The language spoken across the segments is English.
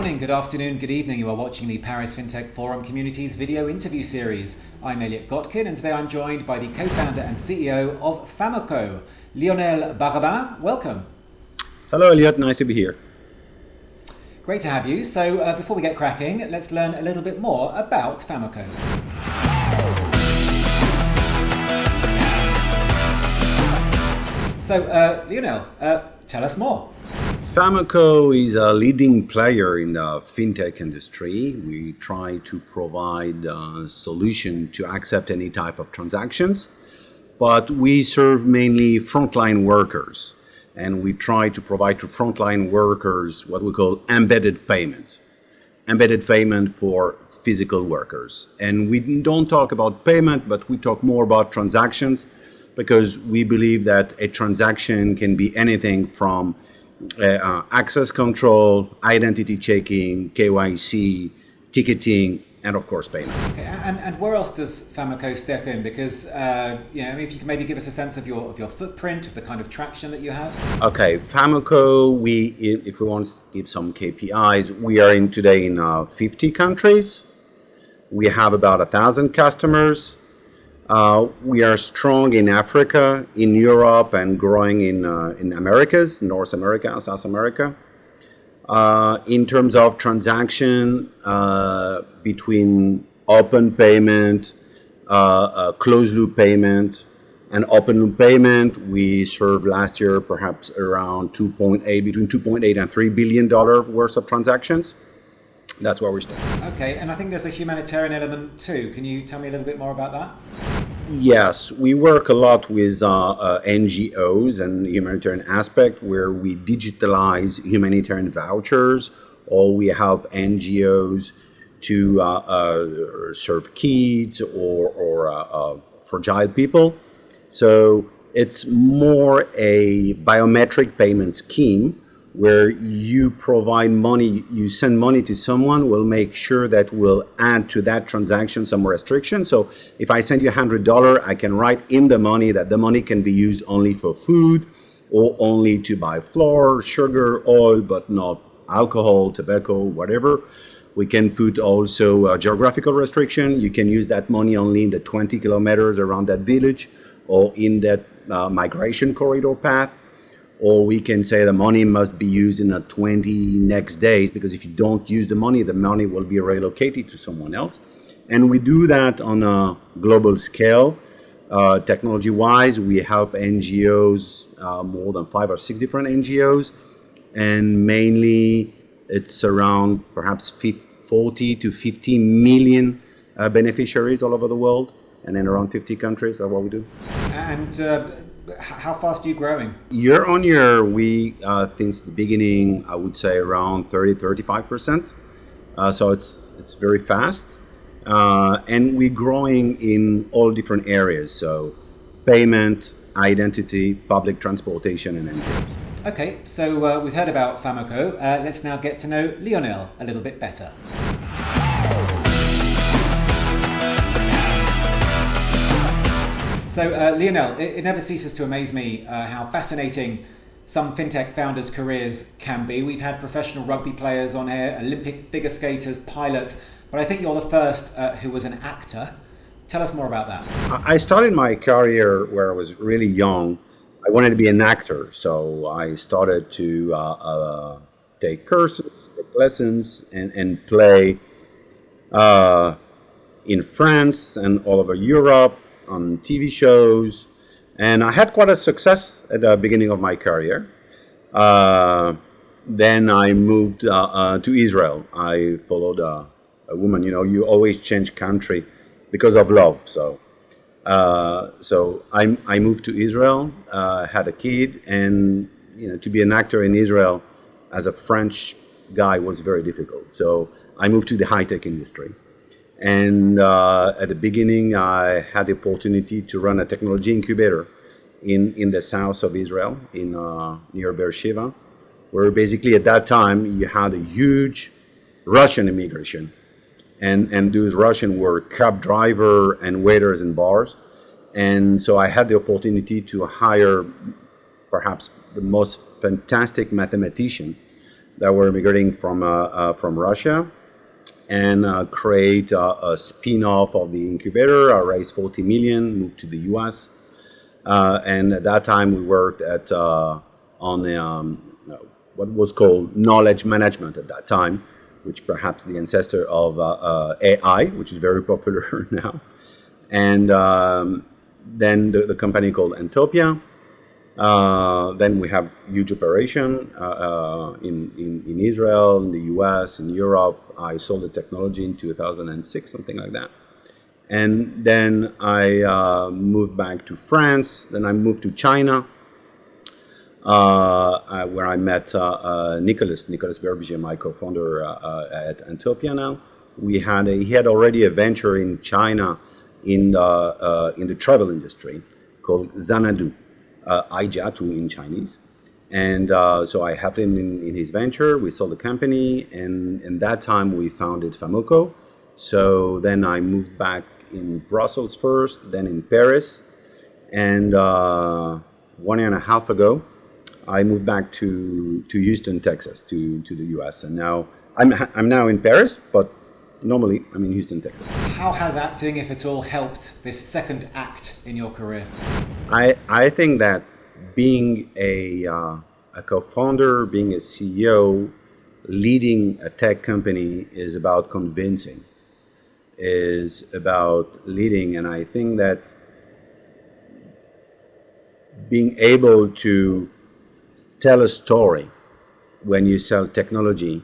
morning, good afternoon, good evening. You are watching the Paris Fintech Forum Communities video interview series. I'm Elliott Gotkine, and today I'm joined by the co-founder and CEO of Famoko, Lionel Baraban. Welcome. Hello, Elliott. Nice to be here. Great to have you. So before we get cracking, let's learn a little bit more about Famoko. So, Lionel, tell us more. Famoko is a leading player in the fintech industry. We try to provide a solution to accept any type of transactions, but we serve mainly frontline workers. And we try to provide to frontline workers what we call embedded payment for physical workers. And we don't talk about payment, but we talk more about transactions, because we believe that a transaction can be anything from access control, identity checking, KYC, ticketing, and of course payment. Okay, and where else does Famoko step in? Because if you can maybe give us a sense of your footprint, of the kind of traction that you have. Okay, Famoko, if we want to give some KPIs, we are today in 50 countries. We have about 1,000 customers. We are strong in Africa, in Europe, and growing in Americas, North America, South America. In terms of transaction, between open payment, closed loop payment, and open loop payment, we served last year perhaps around between $2.8 and $3 billion worth of transactions. That's where we stand. Okay, and I think there's a humanitarian element too. Can you tell me a little bit more about that? Yes, we work a lot with NGOs and humanitarian aspect, where we digitalize humanitarian vouchers, or we help NGOs to serve kids or fragile people. So it's more a biometric payment scheme, where you provide money, you send money to someone, will make sure that we'll add to that transaction some restrictions. So if I send you $100, I can write in the money that the money can be used only for food, or only to buy flour, sugar, oil, but not alcohol, tobacco, whatever. We can put also a geographical restriction. You can use that money only in the 20 kilometers around that village, or in that migration corridor path. Or we can say the money must be used in the 20 next days, because if you don't use the money will be relocated to someone else. And we do that on a global scale. Technology-wise, we help NGOs, more than 5 or 6 different NGOs, and mainly it's around perhaps 40 to 50 million beneficiaries all over the world, and in around 50 countries. That's what we do. And how fast are you growing? Year on year, we, since the beginning, I would say around 35%. So it's very fast. And we're growing in all different areas. So payment, identity, public transportation, and NGOs. Okay, so we've heard about Famoko. Let's now get to know Lionel a little bit better. So, Lionel, it never ceases to amaze me how fascinating some fintech founders' careers can be. We've had professional rugby players on here, Olympic figure skaters, pilots, but I think you're the first who was an actor. Tell us more about that. I started my career where I was really young. I wanted to be an actor, so I started to take courses, take lessons, and play in France and all over Europe, on TV shows, and I had quite a success at the beginning of my career. Then I moved to Israel. I followed a woman. You always change country because of love. So I moved to Israel, had a kid, and to be an actor in Israel as a French guy was very difficult. So I moved to the high-tech industry. And at the beginning, I had the opportunity to run a technology incubator in the south of Israel, near Beersheba, where basically at that time you had a huge Russian immigration. And those Russians were cab driver and waiters in bars. And so I had the opportunity to hire perhaps the most fantastic mathematician that were immigrating from Russia, and create a spin-off of the incubator. I raised 40 million, moved to the US, and at that time we worked on what was called knowledge management at that time, which perhaps the ancestor of AI, which is very popular now. And then the company called Entopia. Then we have huge operation in Israel, in the US, in Europe. I sold the technology in 2006, something like that. And then I moved back to France. Then I moved to China, where I met Nicolas Berbizier, my co-founder at Entopia now. He had already a venture in China in the travel industry called Xanadu. Aijatu in Chinese. And so I helped him in his venture. We sold the company, and in that time we founded Famoko. So then I moved back in Brussels first, then in Paris, and 1 year and a half ago, I moved back to Houston, Texas, to the US. And now I'm now in Paris, but normally I'm in Houston, Texas. How has acting, if at all, helped this second act in your career? I think that being a co-founder, being a CEO, leading a tech company is about convincing, is about leading. And I think that being able to tell a story when you sell technology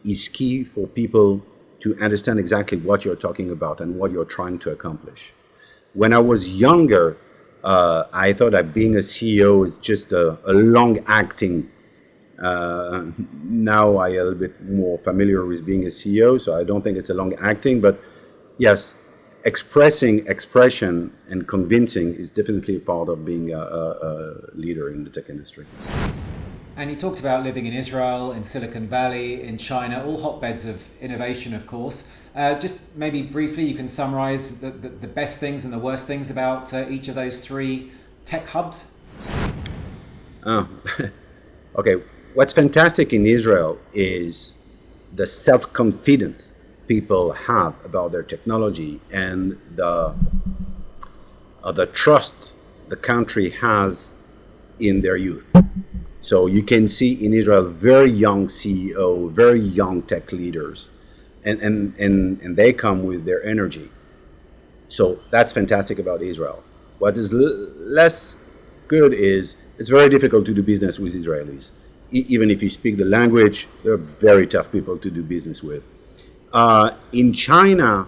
is key for people to understand exactly what you're talking about and what you're trying to accomplish. When I was younger, I thought that being a CEO is just a long acting. Now I am a little bit more familiar with being a CEO, so I don't think it's a long acting. But yes, expression and convincing is definitely a part of being a leader in the tech industry. And you talked about living in Israel, in Silicon Valley, in China, all hotbeds of innovation, of course. Just maybe briefly, you can summarize the best things and the worst things about each of those three tech hubs. Okay. What's fantastic in Israel is the self-confidence people have about their technology and the trust the country has in their youth. So you can see in Israel very young CEO, very young tech leaders, and they come with their energy. So that's fantastic about Israel. What is less good is it's very difficult to do business with Israelis. Even if you speak the language, they're very tough people to do business with. In China,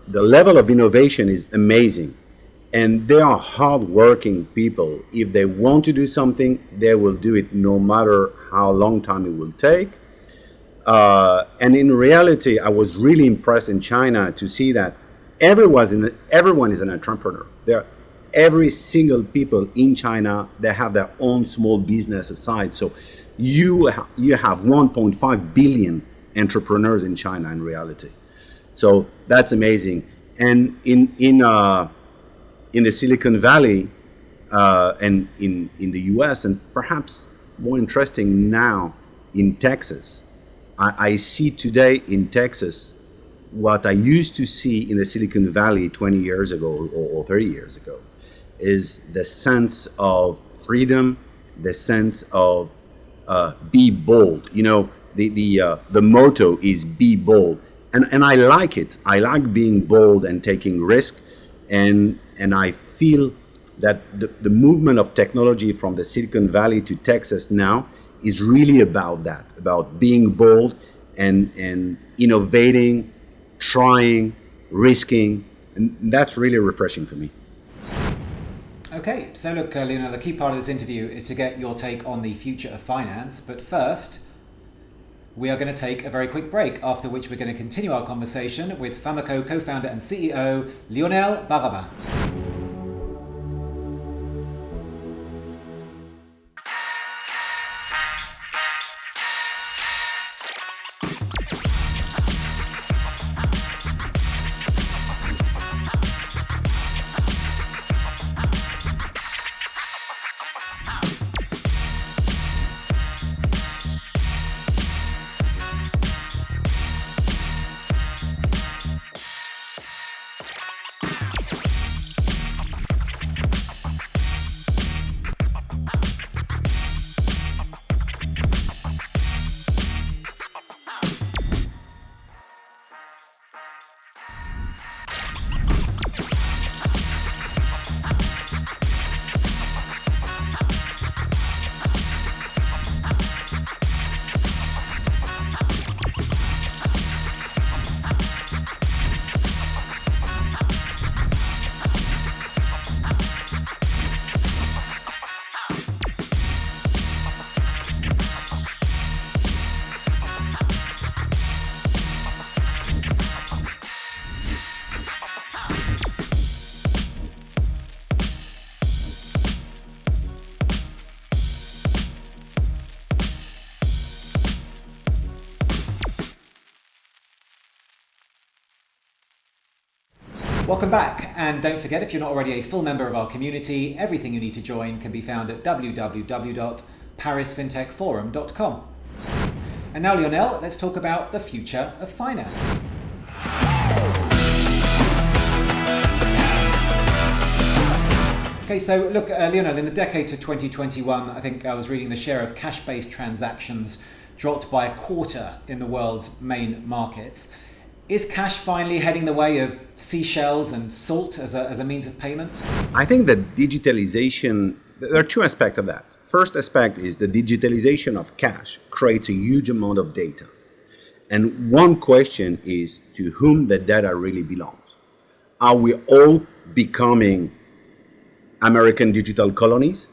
the level of innovation is amazing. And they are hardworking people. If they want to do something, they will do it no matter how long time it will take. And in reality, I was really impressed in China to see that everyone is an entrepreneur. Every single people in China, they have their own small business aside. So you have 1.5 billion entrepreneurs in China in reality. So that's amazing. And in the Silicon Valley and in the US, and perhaps more interesting now in Texas, I see today in Texas what I used to see in the Silicon Valley 20 years ago or 30 years ago, is the sense of freedom, the sense of be bold. You know, the motto is be bold. And I like it. I like being bold and taking risk. And I feel that the movement of technology from the Silicon Valley to Texas now is really about that, about being bold and innovating, trying, risking. And that's really refreshing for me. Okay, so look, Lionel, the key part of this interview is to get your take on the future of finance. But first, we are going to take a very quick break, after which we're going to continue our conversation with Famoko co-founder and CEO, Lionel Baraban. Welcome back, and don't forget, if you're not already a full member of our community, everything you need to join can be found at www.parisfintechforum.com. And now, Lionel, let's talk about the future of finance. Okay, so look, Lionel, in the decade to 2021, I think I was reading the share of cash-based transactions dropped by a quarter in the world's main markets. Is cash finally heading the way of seashells and salt as a means of payment? I think that digitalization, there are two aspects of that. First aspect is the digitalization of cash creates a huge amount of data. And one question is to whom the data really belongs. Are we all becoming American digital colonies?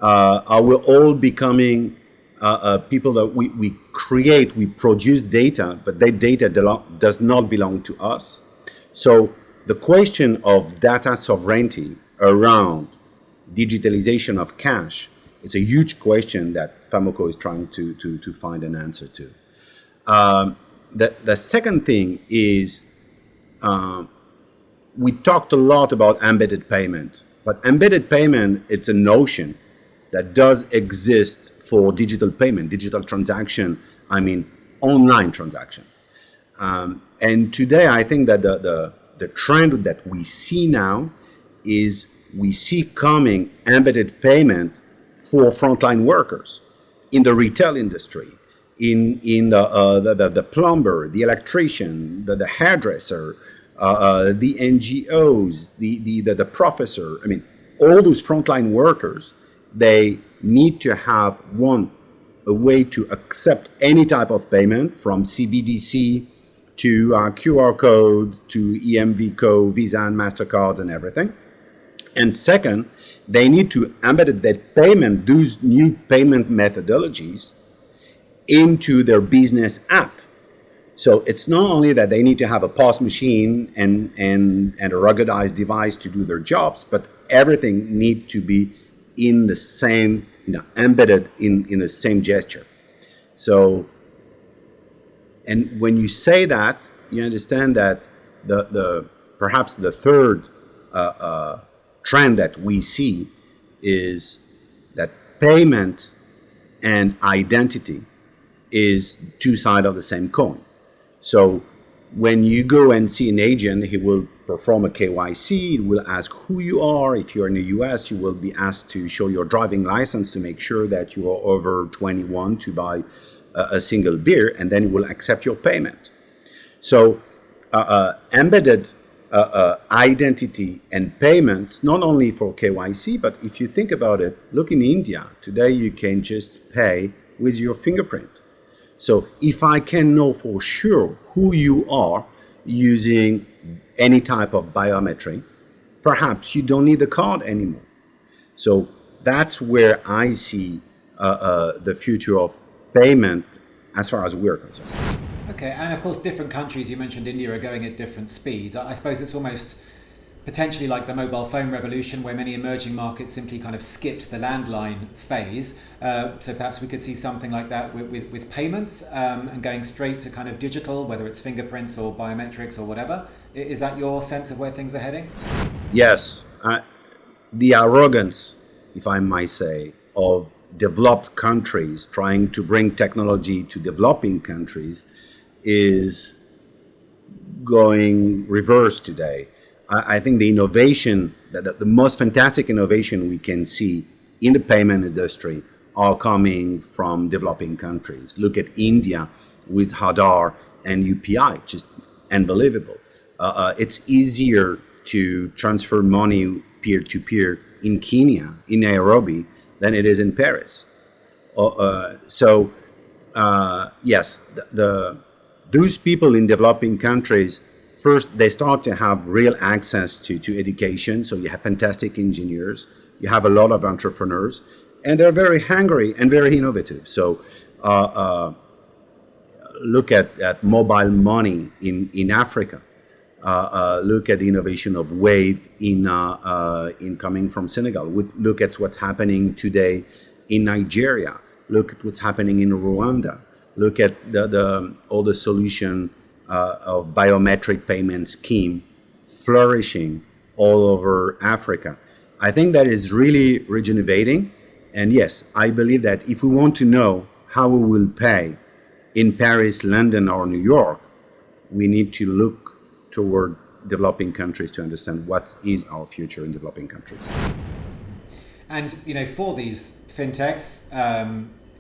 Are we all becoming people that we create, we produce data, but that data does not belong to us? So the question of data sovereignty around digitalization of cash is a huge question that Famoko is trying to find an answer to. The second thing is we talked a lot about embedded payment, but embedded payment, it's a notion that does exist for digital payment, digital transaction, online transaction. And today, I think that the trend that we see now is we see coming embedded payment for frontline workers in the retail industry, in the plumber, the electrician, the hairdresser, the NGOs, the professor. All those frontline workers, they need to have a way to accept any type of payment, from CBDC to QR code to EMVCo, Visa and MasterCard and everything. And second, they need to embed that payment, those new payment methodologies, into their business app. So it's not only that they need to have a POS machine and a ruggedized device to do their jobs, but everything needs to be in the same, embedded in the same gesture. So, and when you say that, you understand that perhaps the third trend that we see is that payment and identity is two sides of the same coin. So when you go and see an agent, he will perform a KYC, he will ask who you are. If you're in the US, you will be asked to show your driving license to make sure that you are over 21 to buy a single beer, and then he will accept your payment. So embedded identity and payments, not only for KYC, but if you think about it, look in India, today you can just pay with your fingerprint. So if I can know for sure who you are using any type of biometry, perhaps you don't need a card anymore. So that's where I see the future of payment as far as we're concerned. Okay, and of course different countries, you mentioned India, are going at different speeds. I suppose it's almost potentially like the mobile phone revolution, where many emerging markets simply kind of skipped the landline phase. So perhaps we could see something like that with payments and going straight to kind of digital, whether it's fingerprints or biometrics or whatever. Is that your sense of where things are heading? Yes. The arrogance, if I might say, of developed countries trying to bring technology to developing countries is going reverse today. I think the innovation, the most fantastic innovation we can see in the payment industry are coming from developing countries. Look at India with Aadhaar and UPI, just unbelievable. It's easier to transfer money peer-to-peer in Kenya, in Nairobi, than it is in Paris. Yes, those people in developing countries, first, they start to have real access to education. So you have fantastic engineers, you have a lot of entrepreneurs, and they're very hungry and very innovative. So look at mobile money in Africa. Look at the innovation of Wave in coming from Senegal. Look at what's happening today in Nigeria. Look at what's happening in Rwanda. Look at all the solution of biometric payment scheme flourishing all over Africa. I think that is really rejuvenating. And yes, I believe that if we want to know how we will pay in Paris, London, or New York, we need to look toward developing countries to understand what is our future in developing countries. And for these fintechs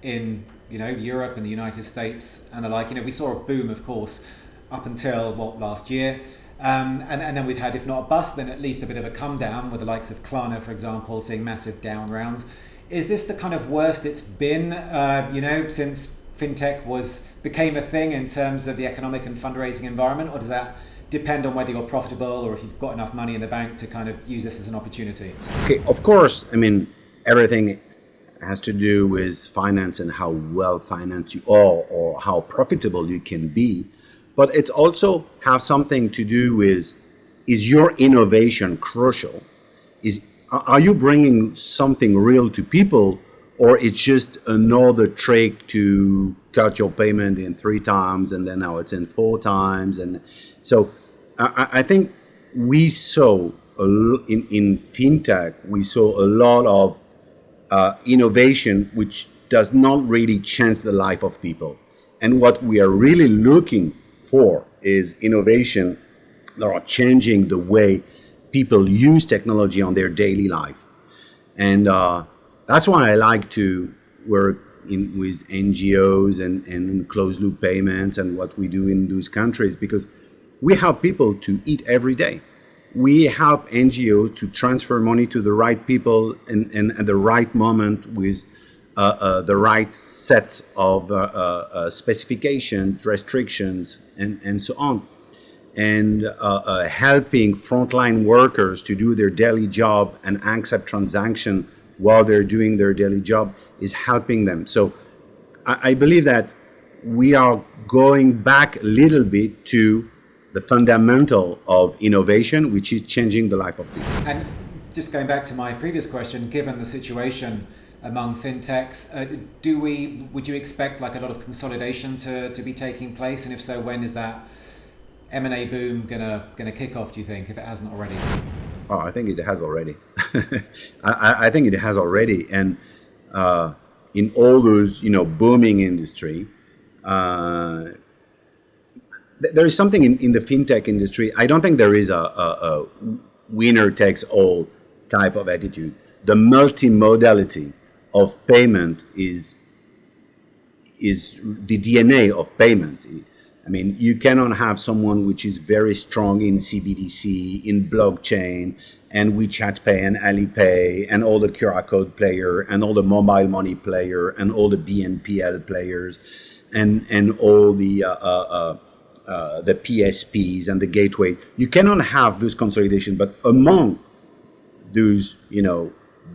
in Europe and the United States and the like, we saw a boom, of course, up until last year, and then we've had, if not a bust, then at least a bit of a come down with the likes of Klarna, for example, seeing massive down rounds. Is this the kind of worst it's been, since fintech became a thing in terms of the economic and fundraising environment, or does that depend on whether you're profitable or if you've got enough money in the bank to kind of use this as an opportunity? Okay, of course, everything has to do with finance and how well financed you are or how profitable you can be. But it's also have something to do with, is your innovation crucial? Are you bringing something real to people, or it's just another trick to cut your payment in 3 times and then now it's in 4 times? And so I think we saw in fintech, we saw a lot of innovation which does not really change the life of people. And what we are really looking for is innovation that are changing the way people use technology on their daily life. And that's why I like to work with NGOs and closed loop payments and what we do in those countries, because we help people to eat every day. We help NGOs to transfer money to the right people and at the right moment with the right set of specifications, restrictions, and so on. And helping frontline workers to do their daily job and accept transaction while they're doing their daily job is helping them. So I believe that we are going back a little bit to the fundamental of innovation, which is changing the life of people. And just going back to my previous question, given the situation among fintechs, would you expect like a lot of consolidation to be taking place? And if so, when is that M&A boom gonna kick off, do you think, if it hasn't already? Oh, I think it has already. I think it has already. And in all those, booming industry, there is something in the fintech industry. I don't think there is a winner takes all type of attitude. The multimodality of payment is the DNA of payment. You cannot have someone which is very strong in CBDC, in blockchain, and WeChat Pay and Alipay, and all the QR code player, and all the mobile money player, and all the BNPL players, and all the PSPs and the gateway. You cannot have this consolidation, but among those,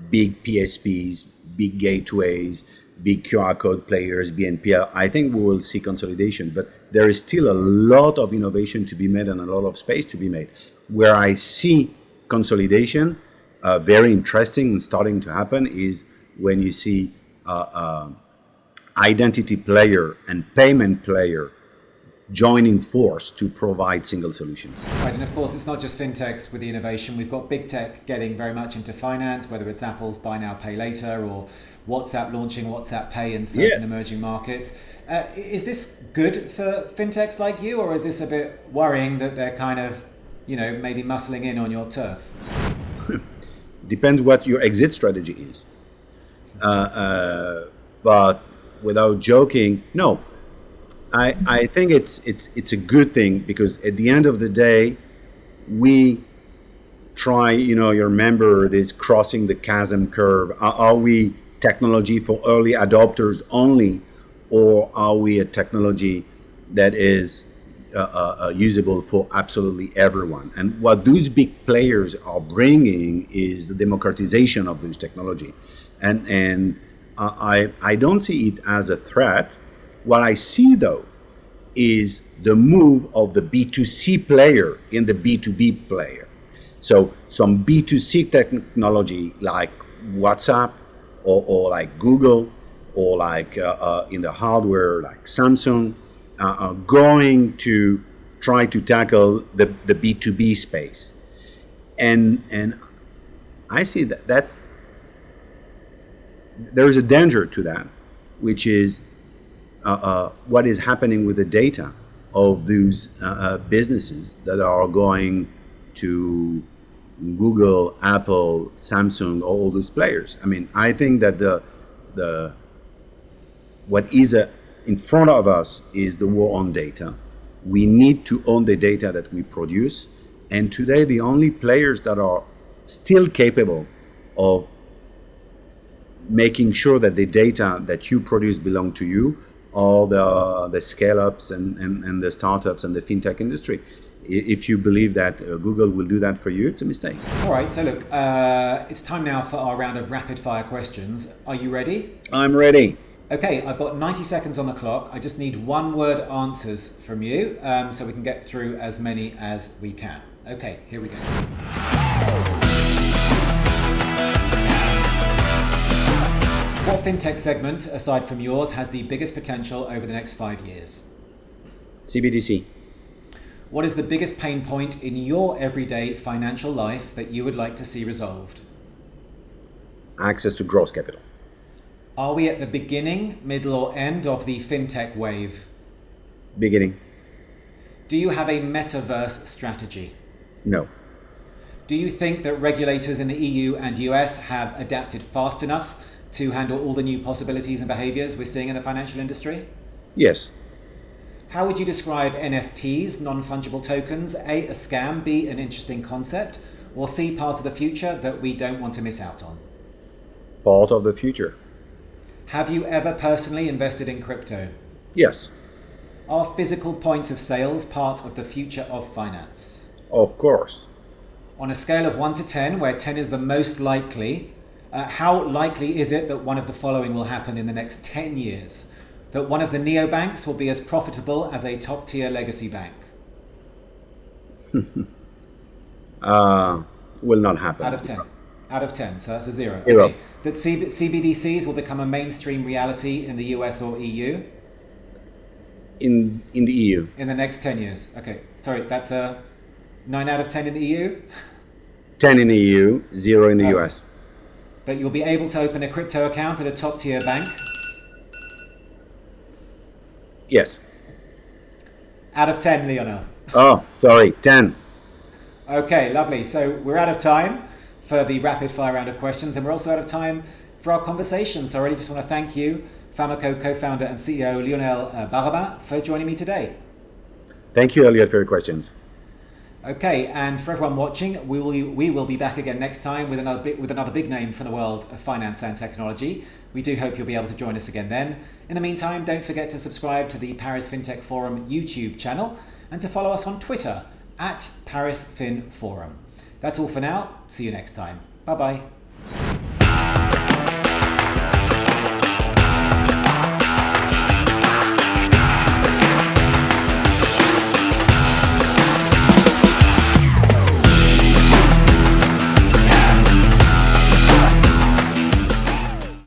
big PSPs, big gateways, big QR code players, BNPL, I think we will see consolidation. But there is still a lot of innovation to be made and a lot of space to be made. Where I see consolidation very interesting and starting to happen is when you see identity player and payment player joining force to provide single solutions. Right, and of course it's not just fintechs with the innovation. We've got big tech getting very much into finance, whether it's Apple's buy now, pay later, or WhatsApp launching WhatsApp Pay in certain emerging markets. Is this good for fintechs like you, or is this a bit worrying that they're kind of, maybe muscling in on your turf? Depends what your exit strategy is. But without joking, no. I think it's a good thing, because at the end of the day, we try, you remember this crossing the chasm curve. Are we technology for early adopters only, or are we a technology that is usable for absolutely everyone? And what those big players are bringing is the democratization of this technology. And I don't see it as a threat. What I see, though, is the move of the B2C player in the B2B player. So some B2C technology like WhatsApp or like Google, or like in the hardware like Samsung, are going to try to tackle the B2B space. And I see there's a danger to that, which is what is happening with the data of those businesses that are going to Google, Apple, Samsung, all those players. I mean, I think that what is in front of us is the war on data. We need to own the data that we produce. And today, the only players that are still capable of making sure that the data that you produce belong to you are the scale-ups and the startups and the fintech industry. If you believe that Google will do that for you, it's a mistake. All right, so look, it's time now for our round of rapid-fire questions. Are you ready? I'm ready. Okay, I've got 90 seconds on the clock. I just need one-word answers from you so we can get through as many as we can. Okay, here we go. What fintech segment, aside from yours, has the biggest potential over the next 5 years? CBDC. What is the biggest pain point in your everyday financial life that you would like to see resolved? Access to gross capital. Are we at the beginning, middle, or end of the fintech wave? Beginning. Do you have a metaverse strategy? No. Do you think that regulators in the EU and US have adapted fast enough to handle all the new possibilities and behaviors we're seeing in the financial industry? Yes. How would you describe NFTs, non-fungible tokens? A scam, B, an interesting concept, or C, part of the future that we don't want to miss out on? Part of the future. Have you ever personally invested in crypto? Yes. Are physical points of sales part of the future of finance? Of course. On a scale of 1 to 10, where 10 is the most likely, how likely is it that one of the following will happen in the next 10 years? That one of the neobanks will be as profitable as a top-tier legacy bank? Will not happen. Out of 10. Out of 10, so that's a 0. Zero. Okay. That CBDCs will become a mainstream reality in the US or EU? In the EU. In the next 10 years. Okay, sorry, that's a 9 out of 10 in the EU? 10 in the EU, 0 in the US. That you'll be able to open a crypto account at a top-tier bank? Yes. Out of 10, Lionel. Oh, sorry, 10. Okay, lovely. So we're out of time for the rapid fire round of questions, and we're also out of time for our conversation. So I really just want to thank you, Famoko co-founder and CEO Lionel Baraban, for joining me today. Thank you, Elliott, for your questions. Okay, and for everyone watching, we will be back again next time with another big name from the world of finance and technology. We do hope you'll be able to join us again then. In the meantime, don't forget to subscribe to the Paris Fintech Forum YouTube channel and to follow us on Twitter @Paris Fin Forum. That's all for now. See you next time. Bye-bye.